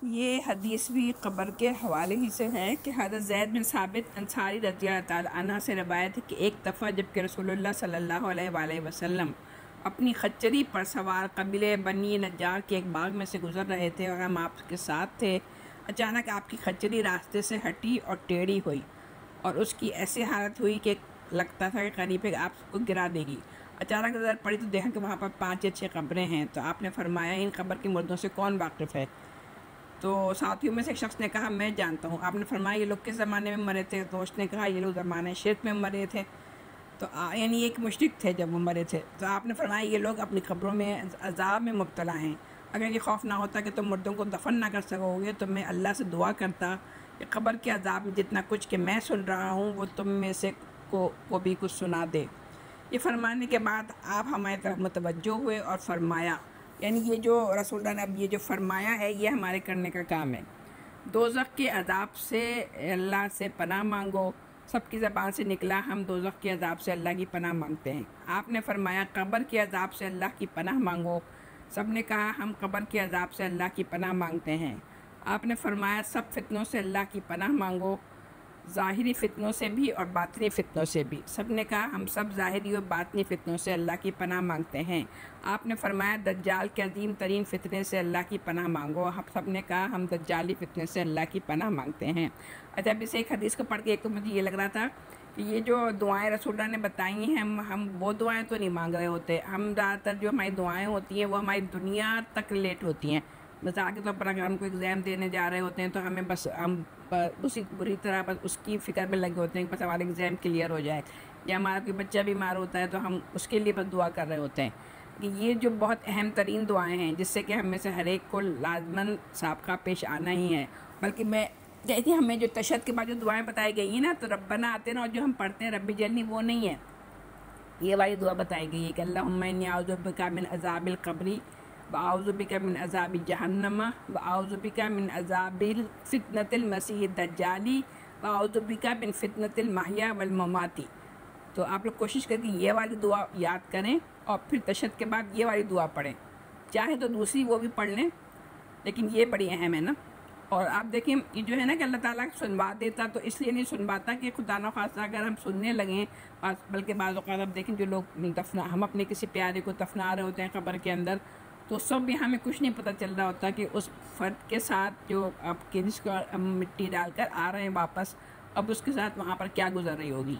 یہ حدیث بھی قبر کے حوالے ہی سے ہے کہ حضرت زید بن ثابت انصاری رضی اللہ تعالیٰ عنہ سے روایت ہے کہ ایک دفعہ جب کہ رسول اللہ صلی اللہ علیہ وآلہ وسلم اپنی خچری پر سوار قبیلے بنی نجار کے ایک باغ میں سے گزر رہے تھے اور ہم آپ کے ساتھ تھے، اچانک آپ کی خچری راستے سے ہٹی اور ٹیڑھی ہوئی اور اس کی ایسی حالت ہوئی کہ لگتا تھا کہ قریب آپ کو گرا دے گی۔ اچانک نظر پڑی تو دیکھا کہ وہاں پر 5 یا 6 قبریں ہیں، تو آپ نے فرمایا ان قبر کی مردوں سے کون واقف ہے؟ تو ساتھیوں میں سے ایک شخص نے کہا میں جانتا ہوں۔ آپ نے فرمایا یہ لوگ کس زمانے میں مرے تھے؟ تو اس نے کہا یہ لوگ زمانے شرک میں مرے تھے، تو یعنی ایک مشرک تھے جب وہ مرے تھے۔ تو آپ نے فرمایا یہ لوگ اپنی قبروں میں عذاب میں مبتلا ہیں، اگر یہ خوف نہ ہوتا کہ تم مردوں کو دفن نہ کر سکو گے تو میں اللہ سے دعا کرتا کہ قبر کے عذاب میں جتنا کچھ کہ میں سن رہا ہوں وہ تم میں سے کو بھی کچھ سنا دے۔ یہ فرمانے کے بعد آپ ہماری طرف متوجہ ہوئے اور فرمایا، یعنی یہ جو رسول اللہ نے اب یہ جو فرمایا ہے یہ ہمارے کرنے کا کام ہے۔ دوزخ کے عذاب سے اللہ سے پناہ مانگو، سب کی زبان سے نکلا ہم دوزخ کے عذاب سے اللہ کی پناہ مانگتے ہیں۔ آپ نے فرمایا قبر کے عذاب سے اللہ کی پناہ مانگو، سب نے کہا ہم قبر کے عذاب سے اللہ کی پناہ مانگتے ہیں۔ آپ نے فرمایا سب فتنوں سے اللہ کی پناہ مانگو، ظاہری فتنوں سے بھی اور باطنی فتنوں سے بھی، سب نے کہا ہم سب ظاہری اور باطنی فتنوں سے اللہ کی پناہ مانگتے ہیں۔ آپ نے فرمایا دجال کے عظیم ترین فتنے سے اللہ کی پناہ مانگو، ہم سب نے کہا ہم دجالی فتنے سے اللہ کی پناہ مانگتے ہیں۔ اچھا اب اس ایک حدیث کو پڑھ کے ایک تو مجھے یہ لگ رہا تھا کہ یہ جو دعائیں رسول اللہ نے بتائی ہیں ہم وہ دعائیں تو نہیں مانگ رہے ہوتے، ہم زیادہ تر جو ہماری دعائیں ہوتی ہیں وہ ہماری دنیا تک ریلیٹ ہوتی ہیں۔ مثال کے طور پر اگر ہم کو ایگزام دینے جا رہے ہوتے ہیں تو ہمیں بس ہم اسی بری طرح بس اس کی فکر میں لگے ہوتے ہیں کہ بس ہمارا ایگزام کلیئر ہو جائے، یا ہمارا کوئی بچہ بیمار ہوتا ہے تو ہم اس کے لیے بس دعا کر رہے ہوتے ہیں۔ کہ یہ جو بہت اہم ترین دعائیں ہیں جس سے کہ ہم میں سے ہر ایک کو لازماً سابقہ پیش آنا ہی ہے، بلکہ میں کہتی ہوں ہمیں جو تشہد کے بعد جو دعائیں بتائی گئی ہیں نا، تو ربنا آتے نا، اور جو ہم پڑھتے ہیں ربی جلنی وہ نہیں ہے، یہ والی دعا بتائی گئی ہے کہ اللہم انی اعوذ بک من عذاب القبر واعوذ بک من عذاب جہنم واعوذ بک من عذاب فتنۃ المسیح الدجال واعوذ بک من فتنۃ المحیا والممات۔ تو آپ لوگ کوشش کریں کہ یہ والی دعا یاد کریں اور پھر تشہد کے بعد یہ والی دعا پڑھیں، چاہے تو دوسری وہ بھی پڑھ لیں، لیکن یہ بڑی اہم ہے نا۔ اور آپ دیکھیں یہ جو ہے نا کہ اللہ تعالیٰ سنوا دیتا، تو اس لیے نہیں سنواتا کہ خدا نخواستہ اگر ہم سننے لگیں، بلکہ بعض اوقات آپ دیکھیں جو لوگ ہم اپنے کسی پیارے کو دفنا رہے ہوتے ہیں قبر کے اندر، تو سب بھی ہمیں کچھ نہیں پتہ چل رہا ہوتا کہ اس فرد کے ساتھ جو آپ کے جس کو ہم مٹی ڈال کر آ رہے ہیں واپس، اب اس کے ساتھ وہاں پر کیا گزر رہی ہوگی۔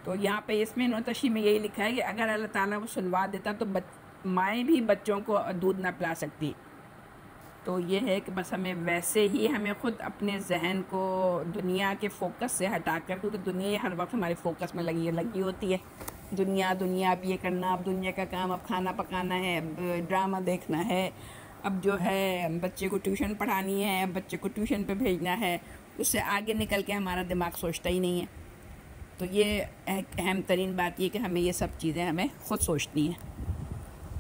تو یہاں پہ اس میں تشریح میں یہی لکھا ہے کہ اگر اللہ تعالیٰ وہ سنوا دیتا تو مائیں بھی بچوں کو دودھ نہ پلا سکتی۔ تو یہ ہے کہ بس ہمیں ویسے ہی ہمیں خود اپنے ذہن کو دنیا کے فوکس سے ہٹا کر، کیونکہ دنیا ہر وقت ہمارے فوکس میں لگی ہوتی ہے، دنیا اب یہ کرنا، اب دنیا کا کام، اب کھانا پکانا ہے، اب ڈرامہ دیکھنا ہے، اب جو ہے بچے کو ٹیوشن پڑھانی ہے، اب بچے کو ٹیوشن پہ بھیجنا ہے، اس سے آگے نکل کے ہمارا دماغ سوچتا ہی نہیں ہے۔ تو یہ اہم ترین بات یہ کہ ہمیں یہ سب چیزیں ہمیں خود سوچنی ہیں۔